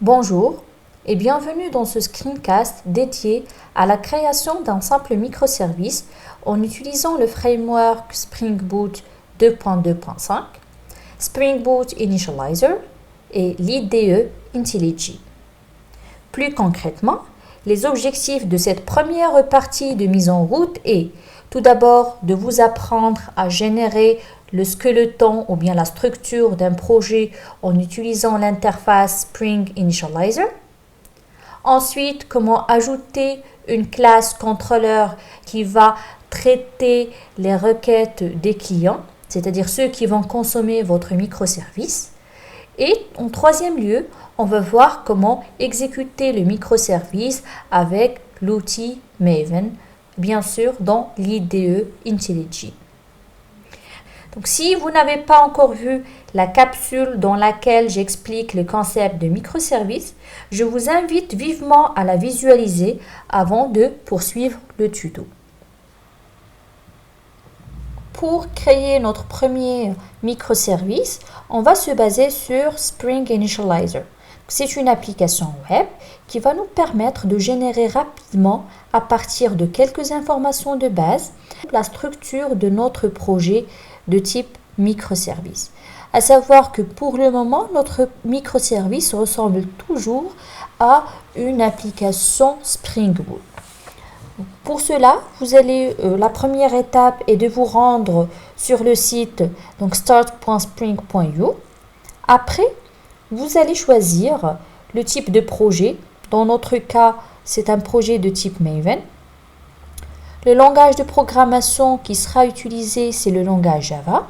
Bonjour et bienvenue dans ce screencast dédié à la création d'un simple microservice en utilisant le framework Spring Boot 2.2.5, Spring Boot Initializer et l'IDE IntelliJ. Plus concrètement, les objectifs de cette première partie de mise en route est tout d'abord de vous apprendre à générer le skeleton ou bien la structure d'un projet en utilisant l'interface Spring Initializer. Ensuite, comment ajouter une classe contrôleur qui va traiter les requêtes des clients, c'est-à-dire ceux qui vont consommer votre microservice. Et en troisième lieu, on va voir comment exécuter le microservice avec l'outil Maven, bien sûr dans l'IDE IntelliJ. Donc, si vous n'avez pas encore vu la capsule dans laquelle j'explique le concept de microservice, je vous invite vivement à la visualiser avant de poursuivre le tuto. Pour créer notre premier microservice, on va se baser sur Spring Initializer. C'est une application web qui va nous permettre de générer rapidement, à partir de quelques informations de base, la structure de notre projet de type microservice. À savoir que pour le moment, notre microservice ressemble toujours à une application Spring Boot. Pour cela, la première étape est de vous rendre sur le site donc start.spring.io. Après, vous allez choisir le type de projet. Dans notre cas, c'est un projet de type Maven. Le langage de programmation qui sera utilisé, c'est le langage Java.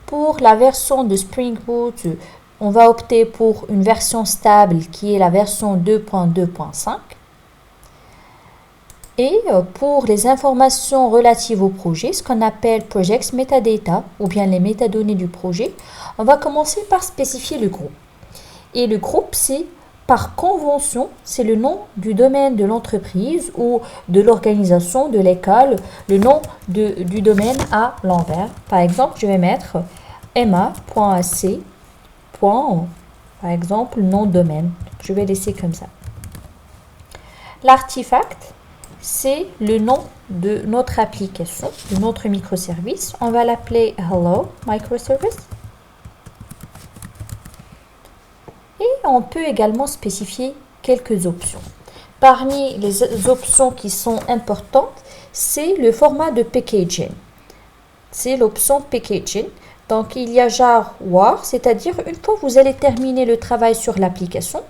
Pour la version de Spring Boot, on va opter pour une version stable qui est la version 2.2.5. Et pour les informations relatives au projet, ce qu'on appelle Projects Metadata ou bien les métadonnées du projet, on va commencer par spécifier le groupe. Et le groupe, c'est par convention, c'est le nom du domaine de l'entreprise ou de l'organisation, de l'école, le nom du domaine à l'envers. Par exemple, je vais mettre emma.ac. Par exemple, nom de domaine. Je vais laisser comme ça. L'artefact, c'est le nom de notre application, de notre microservice. On va l'appeler Hello Microservice. Et on peut également spécifier quelques options. Parmi les options qui sont importantes, c'est le format de packaging. C'est l'option packaging. Donc, il y a jar war, c'est-à-dire une fois que vous allez terminer le travail sur l'application,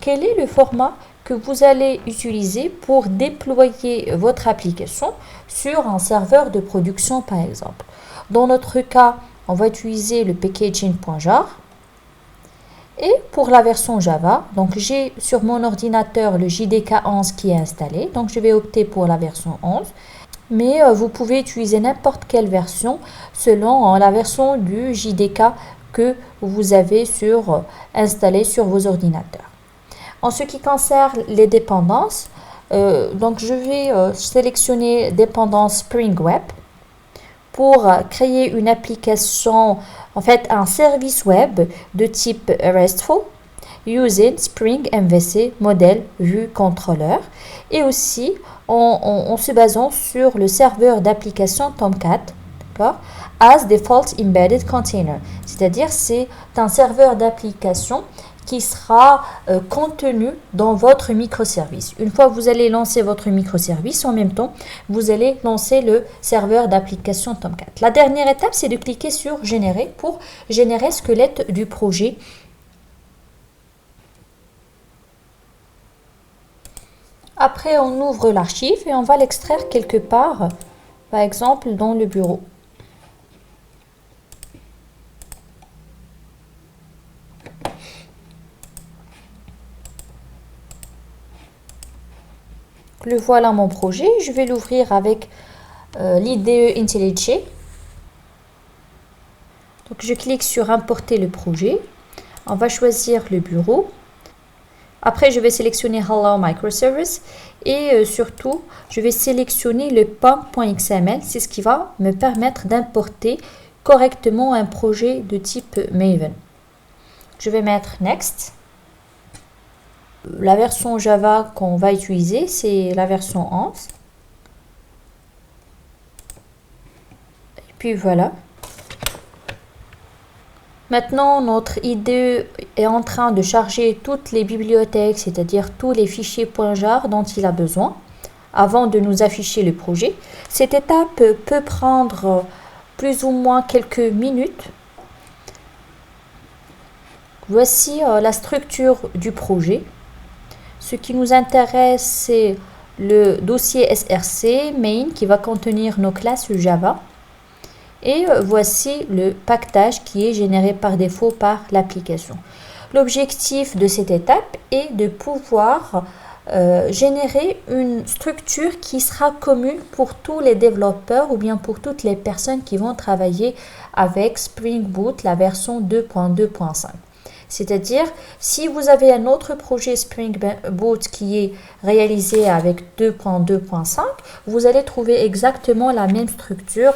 quel est le format que vous allez utiliser pour déployer votre application sur un serveur de production, par exemple. Dans notre cas, on va utiliser le packaging.jar. Et pour la version Java, donc j'ai sur mon ordinateur le JDK 11 qui est installé, donc je vais opter pour la version 11. Mais vous pouvez utiliser n'importe quelle version selon la version du JDK que vous avez installé sur vos ordinateurs. En ce qui concerne les dépendances, donc je vais sélectionner dépendance Spring Web pour créer une application, en fait un service web de type RESTful using Spring MVC modèle vue controller et aussi en se basant sur le serveur d'application Tomcat as default embedded container, c'est-à-dire c'est un serveur d'application qui sera contenu dans votre microservice. Une fois que vous allez lancer votre microservice, en même temps, vous allez lancer le serveur d'application Tomcat. La dernière étape, c'est de cliquer sur Générer pour générer le squelette du projet. Après, on ouvre l'archive et on va l'extraire quelque part, par exemple dans le bureau. Le voilà mon projet, je vais l'ouvrir avec l'IDE IntelliJ. Donc je clique sur importer le projet. On va choisir le bureau. Après je vais sélectionner Hello Microservice et surtout je vais sélectionner le POM.xml. C'est ce qui va me permettre d'importer correctement un projet de type Maven. Je vais mettre Next. La version Java qu'on va utiliser, c'est la version 11. Et puis voilà. Maintenant, notre IDE est en train de charger toutes les bibliothèques, c'est-à-dire tous les fichiers .jar dont il a besoin, avant de nous afficher le projet. Cette étape peut prendre plus ou moins quelques minutes. Voici la structure du projet. Ce qui nous intéresse, c'est le dossier src main qui va contenir nos classes Java. Et voici le paquetage qui est généré par défaut par l'application. L'objectif de cette étape est de pouvoir générer une structure qui sera commune pour tous les développeurs ou bien pour toutes les personnes qui vont travailler avec Spring Boot, la version 2.2.5. C'est-à-dire, si vous avez un autre projet Spring Boot qui est réalisé avec 2.2.5, vous allez trouver exactement la même structure.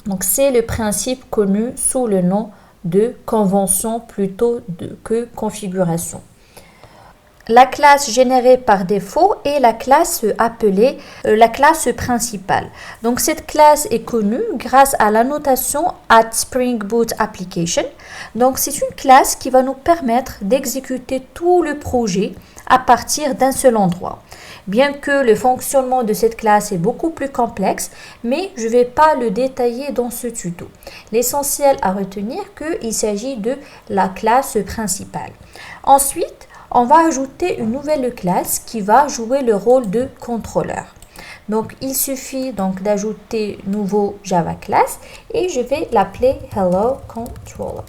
Donc, c'est le principe connu sous le nom de convention plutôt que configuration. La classe générée par défaut est la classe appelée la classe principale. Donc, cette classe est connue grâce à la notation @springboot_application. Donc, c'est une classe qui va nous permettre d'exécuter tout le projet à partir d'un seul endroit. Bien que le fonctionnement de cette classe est beaucoup plus complexe, mais je ne vais pas le détailler dans ce tuto. L'essentiel à retenir qu'il s'agit de la classe principale. Ensuite, on va ajouter une nouvelle classe qui va jouer le rôle de contrôleur. Donc, il suffit donc d'ajouter nouveau Java class et je vais l'appeler Hello Controller.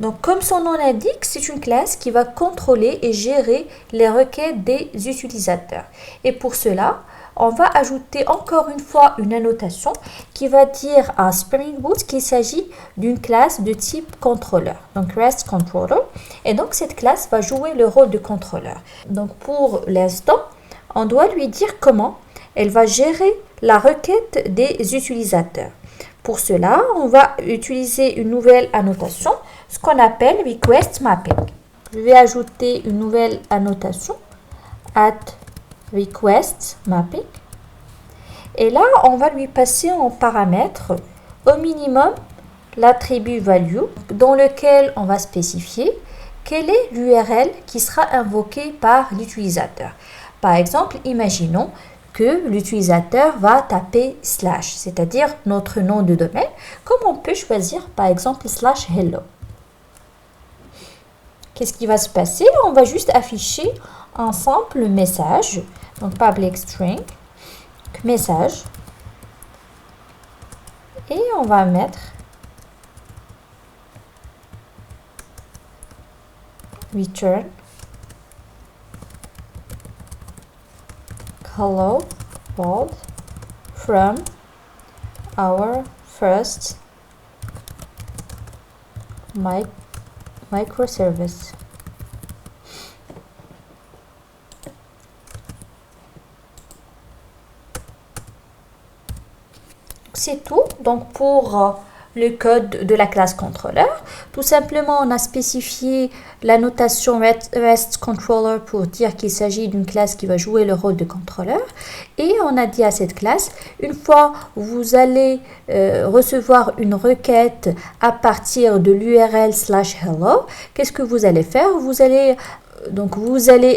Donc, comme son nom l'indique, c'est une classe qui va contrôler et gérer les requêtes des utilisateurs. Et pour cela, on va ajouter encore une fois une annotation qui va dire à Spring Boot qu'il s'agit d'une classe de type contrôleur, donc REST Controller. Et donc, cette classe va jouer le rôle de contrôleur. Donc, pour l'instant, on doit lui dire comment elle va gérer la requête des utilisateurs. Pour cela, on va utiliser une nouvelle annotation, ce qu'on appelle Request Mapping. Je vais ajouter une nouvelle annotation, @request mapping. Et là, on va lui passer en paramètre au minimum l'attribut value dans lequel on va spécifier quelle est l'URL qui sera invoquée par l'utilisateur. Par exemple, imaginons que l'utilisateur va taper /, c'est-à-dire notre nom de domaine, comme on peut choisir par exemple /hello. Qu'est-ce qui va se passer? On va juste afficher un simple message, donc public string, message, et on va mettre return hello world from our first microservice. C'est tout donc pour le code de la classe contrôleur. Tout simplement, on a spécifié la notation REST Controller pour dire qu'il s'agit d'une classe qui va jouer le rôle de contrôleur. Et on a dit à cette classe, une fois vous allez recevoir une requête à partir de l'URL /hello, qu'est-ce que vous allez faire? Vous allez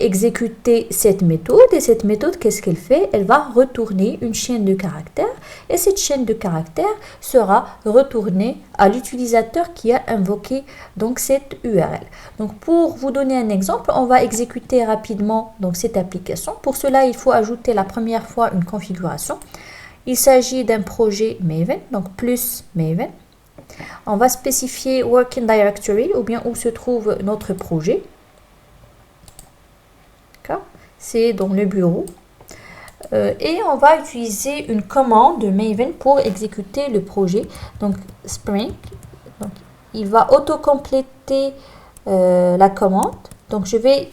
exécuter cette méthode et cette méthode, qu'est-ce qu'elle fait? Elle va retourner une chaîne de caractères et cette chaîne de caractères sera retournée à l'utilisateur qui a invoqué donc cette URL. Donc pour vous donner un exemple, on va exécuter rapidement donc cette application. Pour cela, il faut ajouter la première fois une configuration. Il s'agit d'un projet Maven, donc plus Maven. On va spécifier Working Directory ou bien où se trouve notre projet. C'est dans le bureau. Et on va utiliser une commande de Maven pour exécuter le projet. Donc, Spring. Donc, il va autocompléter la commande. Donc, je vais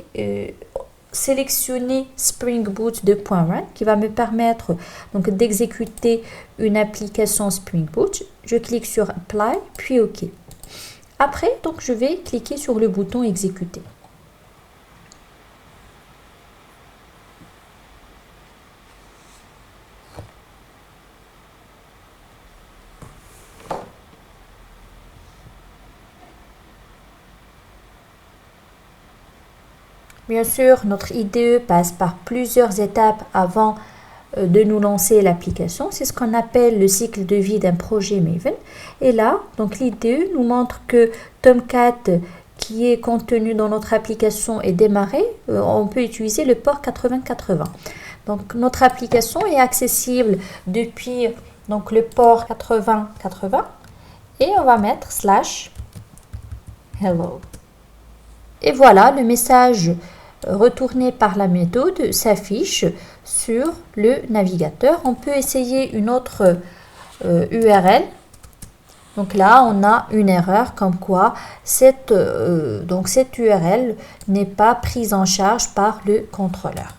sélectionner Spring Boot 2.run qui va me permettre donc d'exécuter une application Spring Boot. Je clique sur Apply, puis OK. Après, donc, je vais cliquer sur le bouton Exécuter. Bien sûr, notre IDE passe par plusieurs étapes avant de nous lancer l'application. C'est ce qu'on appelle le cycle de vie d'un projet Maven. Et là, donc l'IDE nous montre que Tomcat qui est contenu dans notre application est démarré. On peut utiliser le port 8080. Donc notre application est accessible depuis donc, le port 8080 et on va mettre /hello. Et voilà, le message retourné par la méthode s'affiche sur le navigateur. On peut essayer une autre URL. Donc là, on a une erreur comme quoi cette URL n'est pas prise en charge par le contrôleur.